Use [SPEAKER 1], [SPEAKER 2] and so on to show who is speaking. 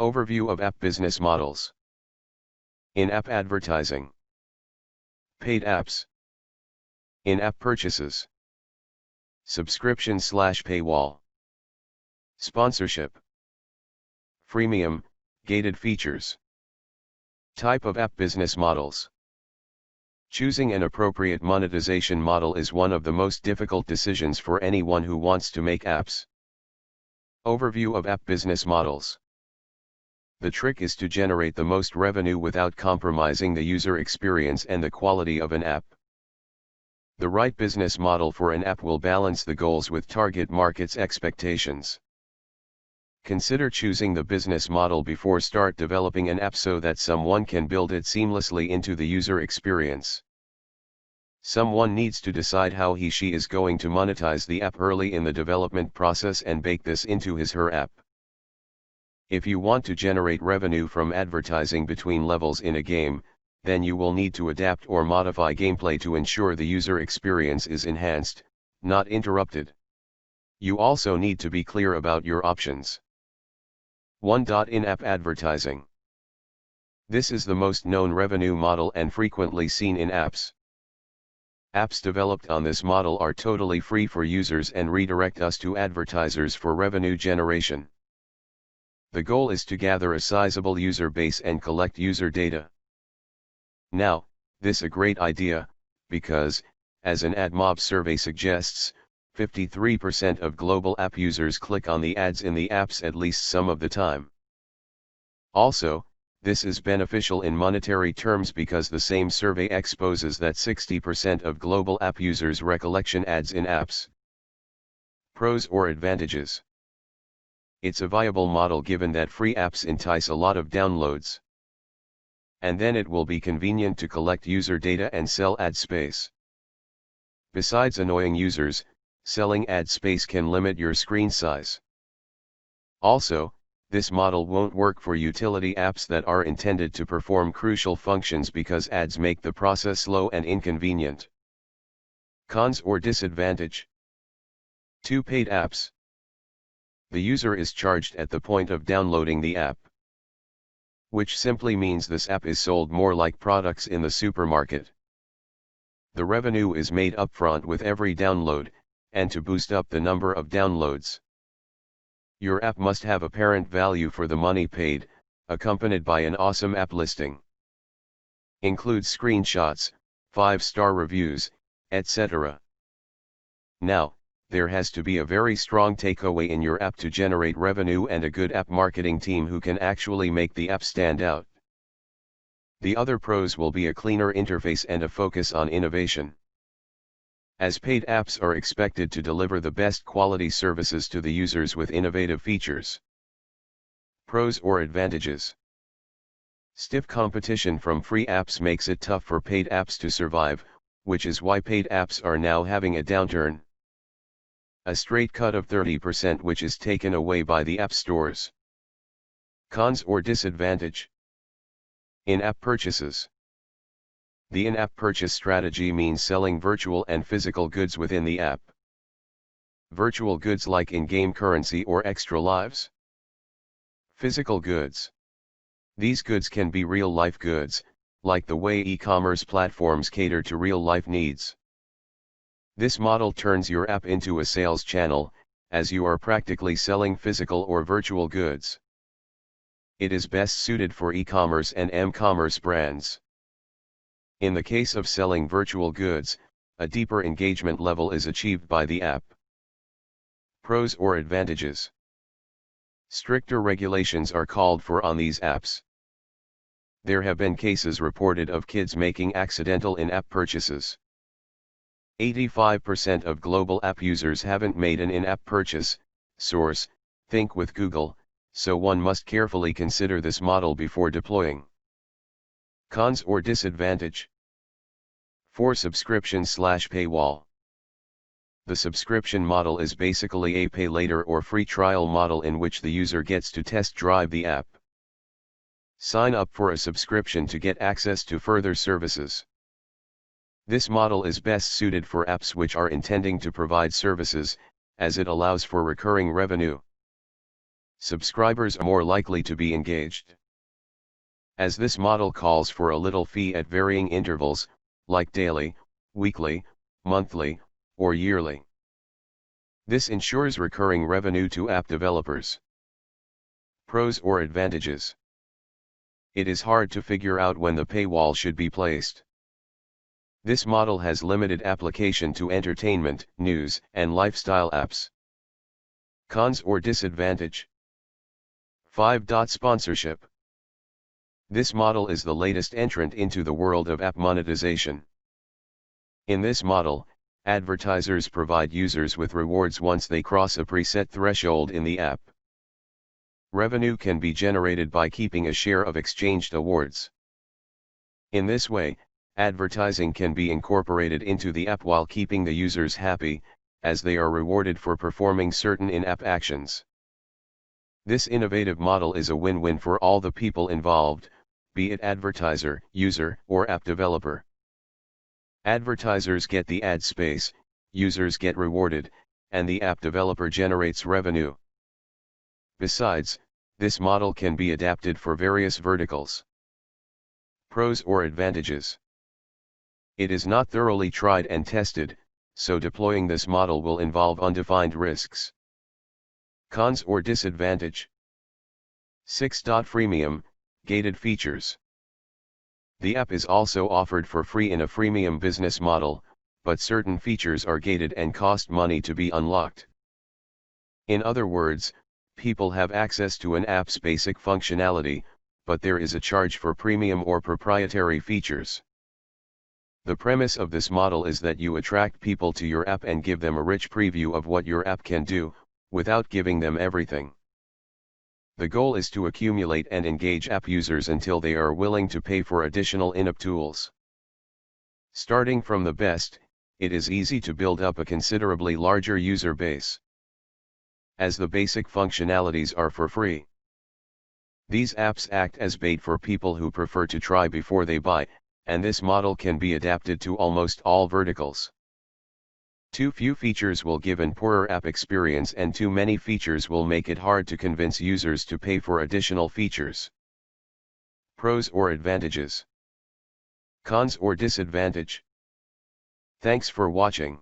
[SPEAKER 1] Overview of app business models. In-app advertising. Paid apps. In-app purchases. Subscription/paywall. Sponsorship. Freemium, gated features. Type of app business models. Choosing an appropriate monetization model is one of the most difficult decisions for anyone who wants to make apps. Overview of app business models. The trick is to generate the most revenue without compromising the user experience and the quality of an app. The right business model for an app will balance the goals with target market's expectations. Consider choosing the business model before start developing an app so that someone can build it seamlessly into the user experience. Someone needs to decide how he/she is going to monetize the app early in the development process and bake this into his/her app. If you want to generate revenue from advertising between levels in a game, then you will need to adapt or modify gameplay to ensure the user experience is enhanced, not interrupted. You also need to be clear about your options. 1. In-app advertising. This is the most known revenue model and frequently seen in apps. Apps developed on this model are totally free for users and redirect us to advertisers for revenue generation. The goal is to gather a sizable user base and collect user data. Now, this is a great idea, because, as an AdMob survey suggests, 53% of global app users click on the ads in the apps at least some of the time. Also, this is beneficial in monetary terms because the same survey exposes that 60% of global app users recollection ads in apps. Pros or advantages. It's a viable model given that free apps entice a lot of downloads. And then it will be convenient to collect user data and sell ad space. Besides annoying users, selling ad space can limit your screen size. Also, this model won't work for utility apps that are intended to perform crucial functions because ads make the process slow and inconvenient. Cons or disadvantage. 2. Paid apps. The user is charged at the point of downloading the app, which simply means this app is sold more like products in the supermarket. The revenue is made upfront with every download, and to boost up the number of downloads, your app must have apparent value for the money paid, accompanied by an awesome app listing. Includes screenshots, 5-star reviews, etc. Now, there has to be a very strong takeaway in your app to generate revenue and a good app marketing team who can actually make the app stand out. The other pros will be a cleaner interface and a focus on innovation, as paid apps are expected to deliver the best quality services to the users with innovative features. Pros or advantages. Stiff competition from free apps makes it tough for paid apps to survive, which is why paid apps are now having a downturn. A straight cut of 30% which is taken away by the app stores. Cons or disadvantage. In-app purchases. The in-app purchase strategy means selling virtual and physical goods within the app. Virtual goods like in-game currency or extra lives. Physical goods. These goods can be real-life goods, like the way e-commerce platforms cater to real-life needs. This model turns your app into a sales channel, as you are practically selling physical or virtual goods. It is best suited for e-commerce and m-commerce brands. In the case of selling virtual goods, a deeper engagement level is achieved by the app. Pros or advantages. Stricter regulations are called for on these apps. There have been cases reported of kids making accidental in-app purchases. 85% of global app users haven't made an in-app purchase. Source: Think with Google, so one must carefully consider this model before deploying. Cons or disadvantage. 4. Subscription/paywall. The subscription model is basically a pay later or free trial model in which the user gets to test drive the app. Sign up for a subscription to get access to further services. This model is best suited for apps which are intending to provide services, as it allows for recurring revenue. Subscribers are more likely to be engaged. As this model calls for a little fee at varying intervals, like daily, weekly, monthly, or yearly. This ensures recurring revenue to app developers. Pros or advantages. It is hard to figure out when the paywall should be placed. This model has limited application to entertainment, news, and lifestyle apps. Cons or disadvantage. 5. Sponsorship. This model is the latest entrant into the world of app monetization. In this model, advertisers provide users with rewards once they cross a preset threshold in the app. Revenue can be generated by keeping a share of exchanged awards. In this way, advertising can be incorporated into the app while keeping the users happy, as they are rewarded for performing certain in-app actions. This innovative model is a win-win for all the people involved, be it advertiser, user, or app developer. Advertisers get the ad space, users get rewarded, and the app developer generates revenue. Besides, this model can be adapted for various verticals. Pros or advantages. It is not thoroughly tried and tested, so deploying this model will involve undefined risks. Cons or disadvantage. 6. Freemium, gated features. The app is also offered for free in a freemium business model, but certain features are gated and cost money to be unlocked. In other words, people have access to an app's basic functionality, but there is a charge for premium or proprietary features. The premise of this model is that you attract people to your app and give them a rich preview of what your app can do, without giving them everything. The goal is to accumulate and engage app users until they are willing to pay for additional in-app tools. Starting from the best, it is easy to build up a considerably larger user base, as the basic functionalities are for free. These apps act as bait for people who prefer to try before they buy, and this model can be adapted to almost all verticals. Too few features will give an poorer app experience, and too many features will make it hard to convince users to pay for additional features. Pros or advantages. Cons or disadvantage. Thanks for watching.